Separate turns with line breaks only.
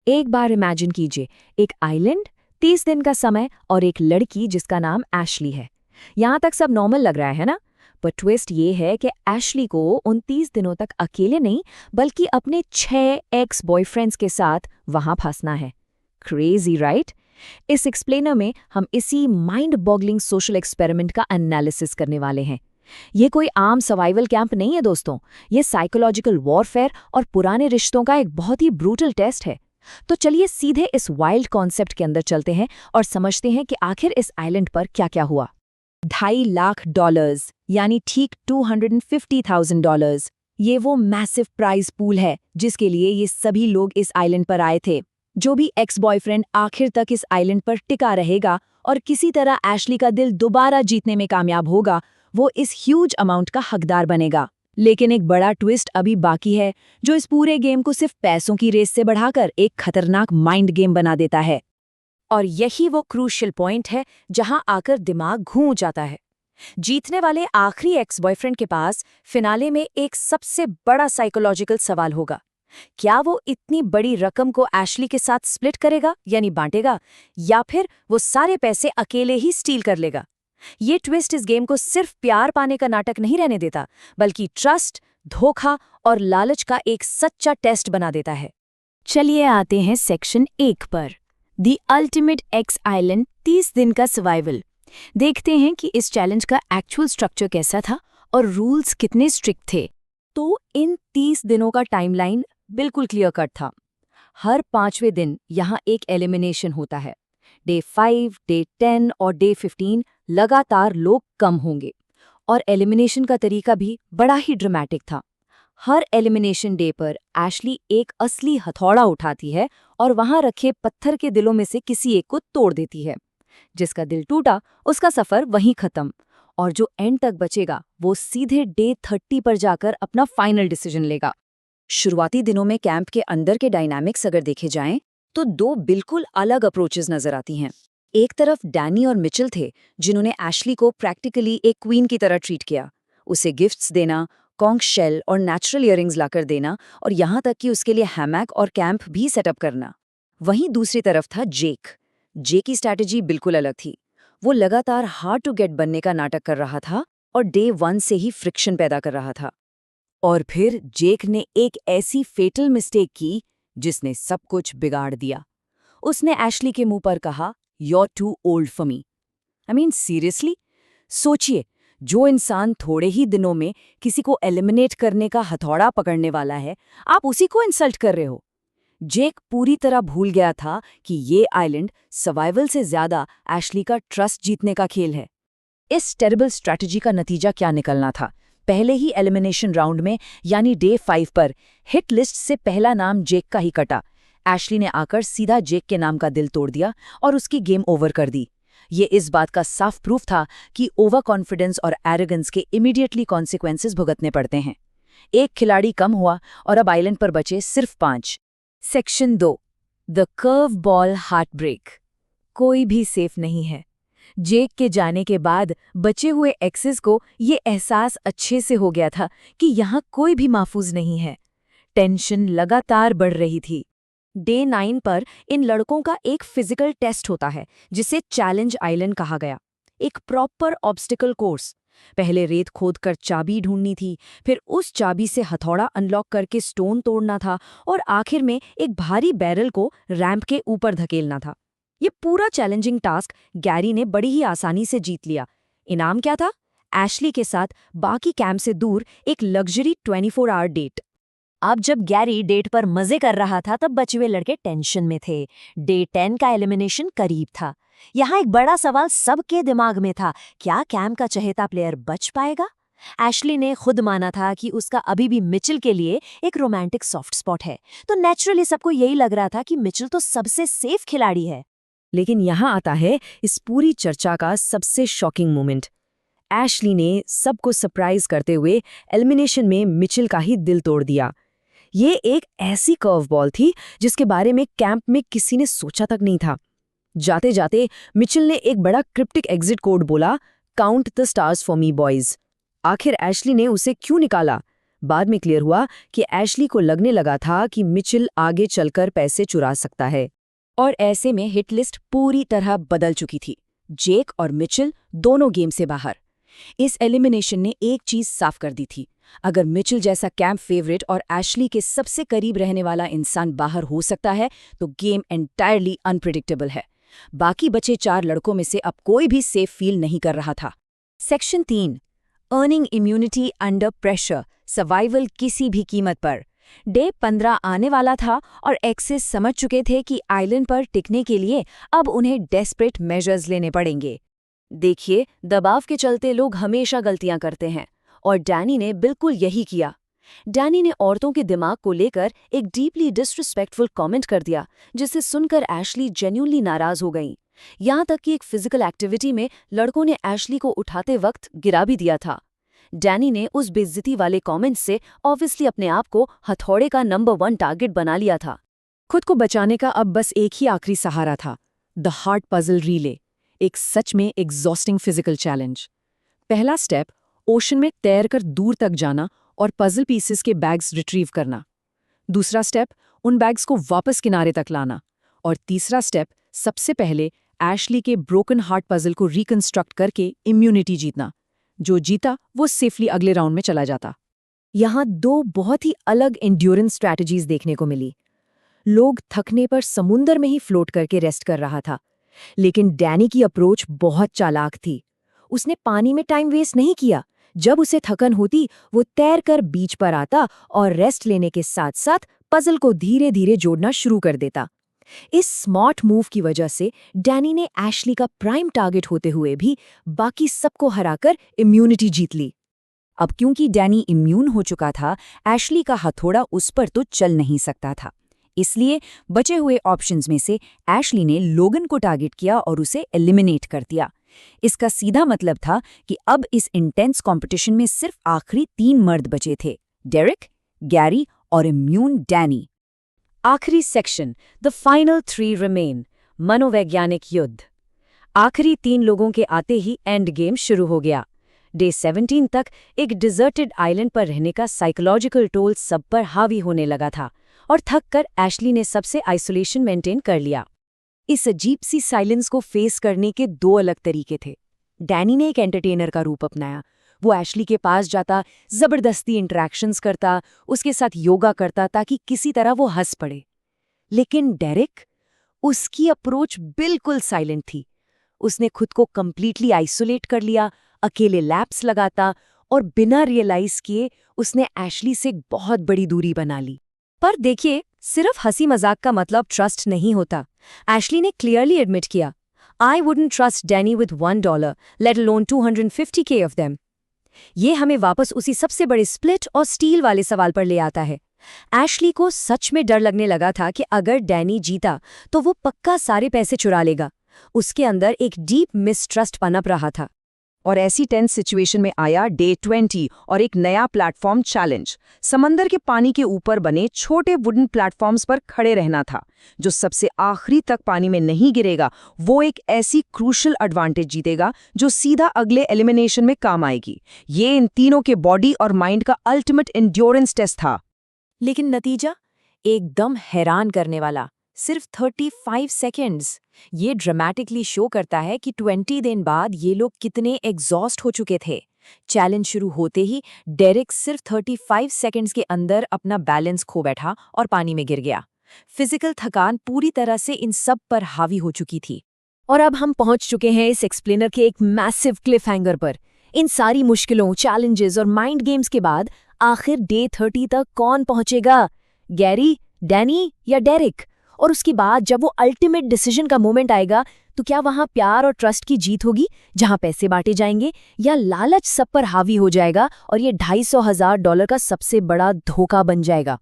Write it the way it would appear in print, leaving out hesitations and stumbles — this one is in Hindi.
एक बार इमेजिन कीजिए, एक आइलैंड, 30 दिन का समय और एक लड़की जिसका नाम एशली है। यहाँ तक सब नॉर्मल लग रहा है ना? पर ट्विस्ट ये है कि एशली को उन 30 दिनों तक अकेले नहीं बल्कि अपने 6 एक्स बॉयफ्रेंड्स के साथ वहां फंसना है। Crazy right? इस एक्सप्लेनर में हम इसी माइंड बॉगलिंग सोशल एक्सपेरिमेंट का एनालिसिस करने वाले हैं। ये कोई आम सर्वाइवल कैंप नहीं है दोस्तों, ये साइकोलॉजिकल वॉरफेयर और पुराने रिश्तों का एक बहुत ही ब्रूटल टेस्ट है। तो चलिए सीधे इस वाइल्ड कॉन्सेप्ट के अंदर चलते हैं और समझते हैं कि आखिर इस आइलैंड पर क्या-क्या हुआ। $2.5 लाख यानी ठीक $250,000, ये वो मैसिव प्राइज पूल है जिसके लिए ये सभी लोग इस आइलैंड पर आए थे। जो भी एक्स बॉयफ्रेंड आखिर तक इस आइलैंड पर टिका रहेगा और किसी तरह एशली का दिल दोबारा जीतने में कामयाब होगा, वो इस ह्यूज अमाउंट का हकदार बनेगा। लेकिन एक बड़ा ट्विस्ट अभी बाकी है जो इस पूरे गेम को सिर्फ पैसों की रेस से बढ़ाकर एक खतरनाक माइंड गेम बना देता है। और यही वो क्रूशियल पॉइंट है जहां आकर दिमाग घूम जाता है। जीतने वाले आखिरी एक्स बॉयफ्रेंड के पास फिनाले में एक सबसे बड़ा साइकोलॉजिकल सवाल होगा। क्या वो इतनी बड़ी रकम को एशली के साथ स्प्लिट करेगा यानी बांटेगा, या फिर वो सारे पैसे अकेले ही स्टील कर लेगा? ये ट्विस्ट इस गेम को सिर्फ प्यार पाने का नाटक नहीं रहने देता, बल्कि ट्रस्ट, धोखा और लालच का एक सच्चा टेस्ट बना देता है। चलिए आते हैं सेक्शन 1 पर, द अल्टीमेट एक्स आइलैंड 30 दिन का सर्वाइवल। देखते हैं कि इस चैलेंज का एक्चुअल स्ट्रक्चर कैसा था और रूल्स कितने स्ट्रिक्ट थे। तो इन 30 दिनों का टाइमलाइन बिल्कुल क्लियर कट था। हर 5वें दिन यहाँ एक एलिमिनेशन होता है। डे 5, डे 10 और डे 15 लगातार लोग कम होंगे और एलिमिनेशन का तरीका भी बड़ा ही ड्रामेटिक था। हर एलिमिनेशन डे पर एशली एक असली हथौड़ा उठाती है और वहां रखे पत्थर के दिलों में से किसी एक को तोड़ देती है। जिसका दिल टूटा उसका सफर वहीं खत्म, और जो एंड तक बचेगा वो सीधे डे 30 पर जाकर अपना फाइनल डिसीजन लेगा। शुरुआती दिनों में कैंप के अंदर के डायनामिक्स अगर देखे जाएं तो 2 बिल्कुल अलग अप्रोचेस नजर आती हैं। एक तरफ डैनी और मिचेल थे जिन्होंने एशली को प्रैक्टिकली एक क्वीन की तरह ट्रीट किया। उसे गिफ्ट्स देना, कॉन्क शेल और नेचुरल इयररिंग्स लाकर देना और यहाँ तक कि उसके लिए हैमैक और कैंप भी सेटअप करना। वहीं दूसरी तरफ था जेक। जेक की स्ट्रैटेजी बिल्कुल अलग थी। वो लगातार हार्ड टू गेट बनने का नाटक कर रहा था और डे 1 से ही फ्रिक्शन पैदा कर रहा था। और फिर जेक ने एक ऐसी फेटल मिस्टेक की जिसने सब कुछ बिगाड़ दिया। उसने एशली के मुंह पर कहा, "You're too old for me." I mean, seriously? सोचिए, जो इंसान थोड़े ही दिनों में किसी को एलिमिनेट करने का हथौड़ा पकड़ने वाला है, आप उसी को इंसल्ट कर रहे हो। जेक पूरी तरह भूल गया था कि ये आइलैंड सर्वाइवल से ज्यादा एशली का ट्रस्ट जीतने का खेल है। इस टेरिबल स्ट्रैटेजी का नतीजा क्या निकलना था? पहले ही एलिमिनेशन राउंड में यानी डे 5 पर हिट लिस्ट से पहला नाम जेक का ही कटा। एशली ने आकर सीधा जेक के नाम का दिल तोड़ दिया और उसकी गेम ओवर कर दी। ये इस बात का साफ प्रूफ था कि ओवर कॉन्फिडेंस और एरोगेंस के इमीडिएटली कॉन्सिक्वेंसेस भुगतने पड़ते हैं। एक खिलाड़ी कम हुआ और अब आइलैंड पर बचे सिर्फ 5। Section 2, the curve ball heart break. कोई भी सेफ नहीं है। जेक के जाने के बाद बचे हुए एक्सेस को ये एहसास अच्छे से हो गया था कि यहाँ कोई भी महफूज नहीं है। टेंशन लगातार बढ़ रही थी। डे 9 पर इन लड़कों का एक फिजिकल टेस्ट होता है जिसे चैलेंज आइलैंड कहा गया। एक प्रॉपर ऑब्स्टिकल कोर्स। पहले रेत खोदकर चाबी ढूंढनी थी, फिर उस चाबी से हथौड़ा अनलॉक करके स्टोन तोड़ना था और आखिर में एक भारी बैरल को रैंप के ऊपर धकेलना था। ये पूरा चैलेंजिंग टास्क गैरी ने बड़ी ही आसानी से जीत लिया। इनाम क्या था? एशली के साथ बाकी कैंप से दूर एक लग्जरी 24 आवर डेट। अब जब गैरी डेट पर मजे कर रहा था तब बचे हुए लड़के टेंशन में थे। डे 10 का एलिमिनेशन करीब था। यहाँ एक बड़ा सवाल सबके दिमाग में था, क्या कैंप का चहेता प्लेयर बच पाएगा? एशली ने खुद माना था कि उसका अभी भी मिचेल के लिए एक रोमांटिक सॉफ्ट स्पॉट है, तो नेचुरली सबको यही लग रहा था कि मिचेल तो सबसे सेफ खिलाड़ी है। लेकिन यहाँ आता है इस पूरी चर्चा का सबसे शॉकिंग मोमेंट। एशली ने सबको सरप्राइज करते हुए एलिमिनेशन में मिचेल का ही दिल तोड़ दिया। ये एक ऐसी कर्व बॉल थी जिसके बारे में कैंप में किसी ने सोचा तक नहीं था। जाते जाते मिचेल ने एक बड़ा क्रिप्टिक एग्जिट कोड बोला, "count the stars for me boys." आखिर एशली ने उसे क्यों निकाला? बाद में क्लियर हुआ कि एशली को लगने लगा था कि मिचेल आगे चलकर पैसे चुरा सकता है। और ऐसे में हिट लिस्ट पूरी तरह बदल चुकी थी। जेक और मिचेल दोनों गेम से बाहर। इस एलिमिनेशन ने एक चीज साफ कर दी थी, अगर मिचेल जैसा कैंप फेवरेट और एशली के सबसे करीब रहने वाला इंसान बाहर हो सकता है तो गेम एंटायरली अनप्रिडिक्टेबल है। बाकी बचे 4 लड़कों में से अब कोई भी सेफ फील नहीं कर रहा था। Section 3, earning immunity under pressure, survival किसी भी कीमत पर। डे 15 आने वाला था और एक्सेस समझ चुके थे कि आइलैंड पर टिकने के लिए अब उन्हें डेस्परेट मेजर्स लेने पड़ेंगे। देखिए, दबाव के चलते लोग हमेशा गलतियां करते हैं, और डैनी ने बिल्कुल यही किया। डैनी ने औरतों के दिमाग को लेकर एक डीपली डिसरिस्पेक्टफुल कमेंट कर दिया, जिसे सुनकर एशली जेन्युइनली नाराज हो गई। यहां तक कि एक फिजिकल एक्टिविटी में लड़कों ने एशली को उठाते वक्त गिरा भी दिया था। डैनी ने उस बेइज्जती वाले कमेंट से ऑब्वियसली अपने आप को हथौड़े का नंबर 1 टारगेट बना लिया था। खुद को बचाने का अब बस एक ही आखिरी सहारा था, द हार्ट पजल रिले, एक सच में एग्जॉस्टिंग फिजिकल चैलेंज। पहला स्टेप, ओशन में तैरकर दूर तक जाना और पजल पीसेस के बैग्स रिट्रीव करना। दूसरा स्टेप, उन बैग्स को वापस किनारे तक लाना। और तीसरा स्टेप, सबसे पहले एशली के ब्रोकन हार्ट पजल को रिकंस्ट्रक्ट करके इम्यूनिटी जीतना। जो जीता वो सेफली अगले राउंड में चला जाता। यहाँ 2 बहुत ही अलग एंड्योरेंस स्ट्रैटेजीज देखने को मिली। लोग थकने पर समुंदर में ही फ्लोट करके रेस्ट कर रहा था, लेकिन डैनी की अप्रोच बहुत चालाक थी। उसने पानी में टाइम वेस्ट नहीं किया। जब उसे थकन होती वो तैरकर बीच पर आता और रेस्ट लेने के साथ साथ पजल को धीरे धीरे जोड़ना शुरू कर देता। इस स्मार्ट मूव की वजह से डैनी ने एशली का प्राइम टारगेट होते हुए भी बाकी सबको हराकर इम्यूनिटी जीत ली। अब क्योंकि डैनी इम्यून हो चुका था, एशली का हथौड़ा उस पर तो चल नहीं सकता था। इसलिए बचे हुए ऑप्शंस में से एशली ने लोगन को टारगेट किया और उसे एलिमिनेट कर दिया। इसका सीधा मतलब था कि अब इस इंटेंस कंपटीशन में सिर्फ आखिरी 3 मर्द बचे थे, डेरिक, गैरी और इम्यून डैनी। आखिरी सेक्शन, द फाइनल 3 रिमेन, मनोवैज्ञानिक युद्ध। आखिरी 3 लोगों के आते ही एंड गेम शुरू हो गया। डे 17 तक एक डिजर्टेड आइलैंड पर रहने का साइकोलॉजिकल टोल सब पर हावी होने लगा था, और थक कर एशली ने सबसे आइसोलेशन मेंटेन कर लिया। इस अजीब सी साइलेंस को फेस करने के 2 अलग तरीके थे। डैनी ने एक एंटरटेनर का रूप अपनाया। वो एशली के पास जाता, जबरदस्ती इंटरेक्शंस करता, उसके साथ योगा करता ताकि किसी तरह वो हंस पड़े। लेकिन डेरिक, उसकी अप्रोच बिल्कुल साइलेंट थी। उसने खुद को कंप्लीटली आइसोलेट कर लिया, अकेले लैप्स लगाता और बिना रियलाइज किए उसने एशली से बहुत बड़ी दूरी बना ली। पर देखिए, सिर्फ हंसी मजाक का मतलब ट्रस्ट नहीं होता। एशली ने क्लियरली एडमिट किया, I wouldn't trust Danny with $1, let alone 250K of them. ये हमें वापस उसी सबसे बड़े स्प्लिट और स्टील वाले सवाल पर ले आता है। एशली को सच में डर लगने लगा था कि अगर डैनी जीता तो वो पक्का सारे पैसे चुरा लेगा। उसके अंदर एक डीप मिसट्रस्ट पनप रहा था। और ऐसी टेंस सिचुएशन में आया डे 20 और एक नया प्लेटफॉर्म चैलेंज। समंदर के पानी के ऊपर बने छोटे वुडन प्लेटफॉर्म्स पर खड़े रहना था। जो सबसे आखिरी तक पानी में नहीं गिरेगा वो एक ऐसी क्रूशल एडवांटेज जीतेगा जो सीधा अगले एलिमिनेशन में काम आएगी। ये इन तीनों के बॉडी और माइंड का अल्टीमेट एंड्योरेंस टेस्ट था। लेकिन नतीजा एकदम हैरान करने वाला, सिर्फ 35 सेकेंड्स। ये ड्रामेटिकली शो करता है कि 20 दिन बाद ये लोग कितने एग्जॉस्ट हो चुके थे। चैलेंज शुरू होते ही डेरिक सिर्फ 35 सेकेंड्स के अंदर अपना बैलेंस खो बैठा और पानी में गिर गया। फिजिकल थकान पूरी तरह से इन सब पर हावी हो चुकी थी। और अब हम पहुंच चुके हैं इस एक्सप्लेनर के एक मैसिव क्लिफहैंगर पर। इन सारी मुश्किलों, चैलेंजेस और माइंड गेम्स के बाद आखिर डे 30 तक कौन पहुंचेगा? गैरी, डैनी या डेरिक? और उसके बाद जब वो अल्टीमेट डिसीजन का मोमेंट आएगा तो क्या वहां प्यार और ट्रस्ट की जीत होगी, जहां पैसे बांटे जाएंगे, या लालच सब पर हावी हो जाएगा और ये $250,000 का सबसे बड़ा धोखा बन जाएगा?